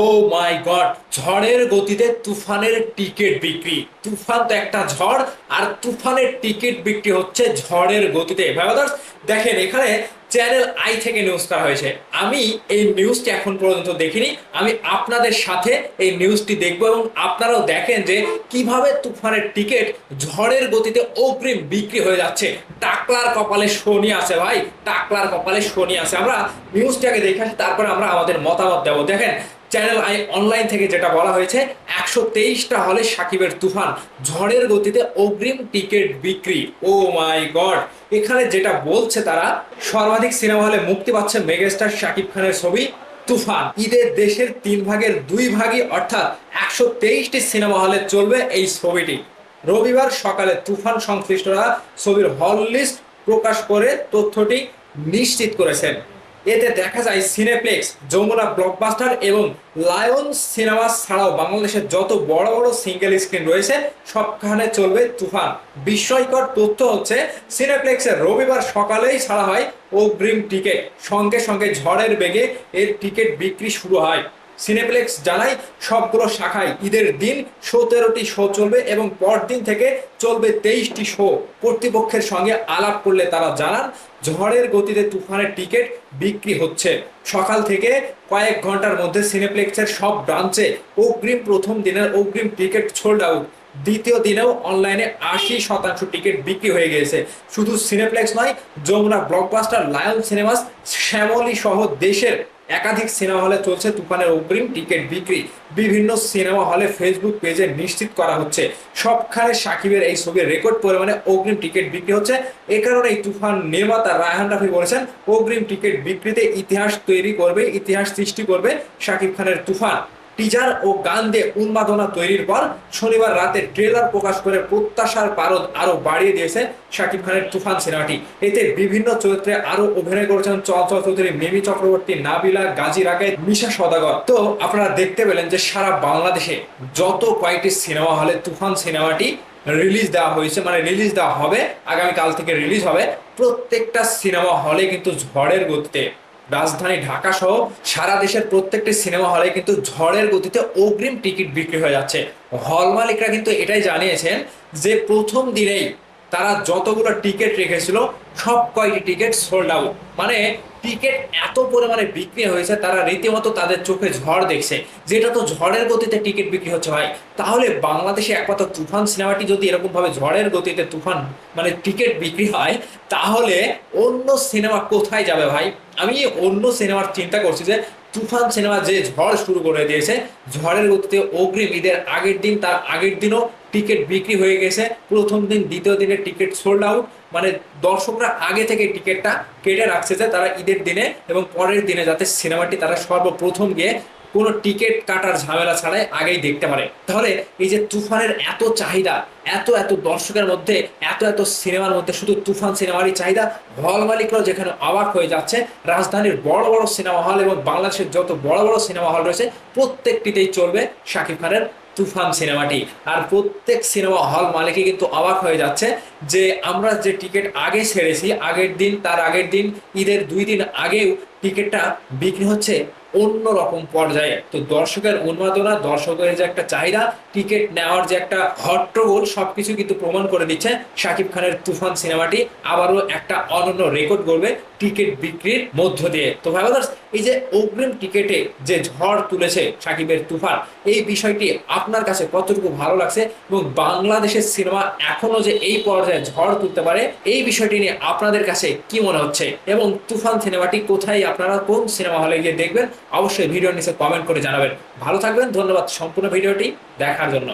ও মাই god, ঝড়ের গতিতে তুফানের টিকিট বিক্রি। তুফান তো একটা ঝড়, আর তুফানের টিকিট বিক্রি হচ্ছে ঝড়ের গতিতে। ভাই ব্রাদার্স, দেখেন এখানে চ্যানেল আই থেকে নিউজ করা হয়েছে। আমি এই নিউজটি এখন পর্যন্ত দেখিনি। আমি আপনাদের সাথে এই নিউজটি দেখবো এবং আপনারাও দেখেন যে কিভাবে তুফানের টিকিট ঝড়ের গতিতে অগ্রিম বিক্রি হয়ে যাচ্ছে। টাকলার কপালে শনি আছে ভাই, টাকলার কপালে শনি আছে। আমরা নিউজটাকে দেখে আসি, তারপরে আমরা আমাদের মতামত দেবো। দেখেন চ্যানেল আই অনলাইন থেকে যেটা বলা হয়েছে, 123টা হলে সাকিবের তুফান, ঝড়ের গতিতে অগ্রিম টিকিট বিক্রি। ও মাই গড, এখানে যেটা বলছে তারা, সর্বাধিক সিনেমা হলে মুক্তি পাচ্ছে মেগাস্টার শাকিব খানের ছবি তুফান। ঈদের দেশের 3 ভাগের 2 ভাগই অর্থাৎ 123টি সিনেমা হলে চলবে এই ছবিটি। রবিবার সকালে তুফান সংশ্লিষ্টরা ছবির হল লিস্ট প্রকাশ করে তথ্যটি নিশ্চিত করেছেন। এতে দেখা যায় সিনেপ্লেক্স, যমুনা ব্লকবাস্টার এবং লায়ন সিনেমাস ছাড়াও বাংলাদেশের যত বড় বড় সিঙ্গেল স্ক্রিন রয়েছে সবখানে চলবে তুফান। বিস্ময়কর তথ্য হচ্ছে, সিনেপ্লেক্সের রবিবার সকালেই ছাড়া হয় অগ্রিম টিকিট, সঙ্গে সঙ্গে ঝড়ের বেগে এর টিকিট বিক্রি শুরু হয়। সিনেপ্লেক্স জানায় সবগুলো শাখায় ঈদের দিন 17টি শো চলবে এবং পরদিন থেকে চলবে 23টি শো। কর্তৃপক্ষের সঙ্গে আলাপ করলে তারা জানান ঝড়ের গতিতে তুফানের টিকিট বিক্রি হচ্ছে। সকাল থেকে কয়েক ঘন্টার মধ্যে সিনেপ্লেক্সের সব ব্রাঞ্চে অগ্রিম প্রথম দিনের অগ্রিম টিকিট সোল্ড আউট। দ্বিতীয় দিনেও অনলাইনে 80% টিকিট বিক্রি হয়ে গিয়েছে। শুধু সিনেপ্লেক্স নয়, Jamuna Blockbuster, Lion Cinemas, Shyamoli সহ দেশের একাধিক সিনেমা হলে চলছে তুফানের অগ্রিম টিকিট বিক্রি। বিভিন্ন সিনেমা হলে ফেসবুক পেজে নিশ্চিত করা হচ্ছে সবখানে সাকিবের এই ছবির রেকর্ড পরিমাণে অগ্রিম টিকিট বিক্রি হচ্ছে। এ কারণে এই তুফান নির্মাতা রায়হান রাফি বলেছেন, অগ্রিম টিকিট বিক্রিতে ইতিহাস তৈরি করবে, ইতিহাস সৃষ্টি করবে সাকিব খানের তুফান। টিজার ও গান দিয়ে উন্মাদনা তৈরির পর শনিবার রাতে ট্রেলার প্রকাশ করে প্রত্যাশার পারদ আরো বাড়িয়ে দিয়েছে শাকিব খানের তুফান সিনেমাটি। এতে বিভিন্ন চরিত্রে আরো অভিনয় করেছেন চঞ্চল চৌধুরী, মিমি চক্রবর্তী, নাবিলা, গাজী রাকায়েত, মিশা সওদাগর। তো আপনারা দেখতে পেলেন যে সারা বাংলাদেশে যত কয়েকটি সিনেমা হলে তুফান সিনেমাটি রিলিজ দেওয়া হয়েছে, মানে রিলিজ দেওয়া হবে, আগামীকাল থেকে রিলিজ হবে। প্রত্যেকটা সিনেমা হলে কিন্তু ঝড়ের গতিতে, রাজধানী ঢাকা সহ সারা দেশের প্রত্যেকটি সিনেমা হলে কিন্তু ঝড়ের গতিতে অগ্রিম টিকিট বিক্রি হয়ে যাচ্ছে। হল মালিকরা কিন্তু এটাই জানিয়েছেন যে প্রথম দিনেই তারা যতগুলো টিকিট রেখেছিল সব কয়টি টিকিট সোল্ড আউট। মানে টিকিট এত পরিমাণে বিক্রি হয়েছে, তারা রীতিমতো তাদের চোখে ঝড় দেখছে, যেটা তো ঝড়ের গতিতে টিকিট বিক্রি হচ্ছে ভাই। তাহলে বাংলাদেশে একমাত্র তুফান সিনেমাটি যদি এরকম ভাবে ঝড়ের গতিতে তুফান মানে টিকিট বিক্রি হয়, তাহলে অন্য সিনেমা কোথায় যাবে ভাই? আমি অন্য সিনেমার চিন্তা করছি যে তুফান সিনেমা যে ঝড় শুরু করে দিয়েছে, ঝড়ের গতিতে অগ্রিম ঈদের আগের দিন, তার আগের দিনও টিকিট বিক্রি হয়ে গেছে। প্রথম দিন, দ্বিতীয় দিনের টিকিট সোল্ড আউট। মানে দর্শকরা আগে থেকে টিকিটটা কেটে রাখছে যে তারা ঈদের দিনে এবং পরের দিনে যাতে সিনেমাটি তারা সর্বপ্রথম গিয়ে কোনো টিকিট কাটার ঝামেলা ছাড়াই আগেই দেখতে পারে। তাহলে এই যে তুফানের এত চাহিদা, এত এত দর্শকের মধ্যে, এত এত সিনেমার মধ্যে শুধু তুফান সিনেমারই চাহিদা, হল মালিকরাও যেখানে অবাক হয়ে যাচ্ছে। রাজধানীর বড় বড় সিনেমা হল এবং বাংলাদেশের যত বড় বড় সিনেমা হল রয়েছে প্রত্যেকটিতেই চলবে শাকিব খানের তুফান সিনেমাটি। আর প্রত্যেক সিনেমা হল মালিকই কিন্তু অবাক হয়ে যাচ্ছে যে আমরা যে টিকিট আগে ছেড়েছি, আগের দিন, তার আগের দিন, ঈদের 2 দিন আগেও টিকিটটা বিক্রি হচ্ছে অন্য রকম পর্যায়ে। তো দর্শকের উন্মাদনা, দর্শকের যে একটা চাহিদা, টিকিট নেওয়ার যে একটা হট্টগোল, সবকিছু কিন্তু প্রমাণ করে দিচ্ছে শাকিব খানের তুফান সিনেমাটি আবারও একটা অনন্য রেকর্ড করবে টিকিট বিক্রির মধ্য দিয়ে। তো ভাই ব্রাদার্স, এই যে অগ্রিম টিকিটে যে ঝড় তুলেছে শাকিবের তুফান, এই বিষয়টি আপনার কাছে কতটুকু ভালো লাগছে এবং বাংলাদেশের সিনেমা এখনো যে এই পর্যায়ে ঝড় তুলতে পারে, এই বিষয়টি নিয়ে আপনাদের কাছে কি মনে হচ্ছে? এবং তুফান সিনেমাটি কোথায়, আপনারা কোন সিনেমা হলে গিয়ে দেখবেন, অবশ্যই ভিডিওর নিচে কমেন্ট করে জানাবেন। ভালো থাকবেন, ধন্যবাদ সম্পূর্ণ ভিডিওটি দেখার জন্য।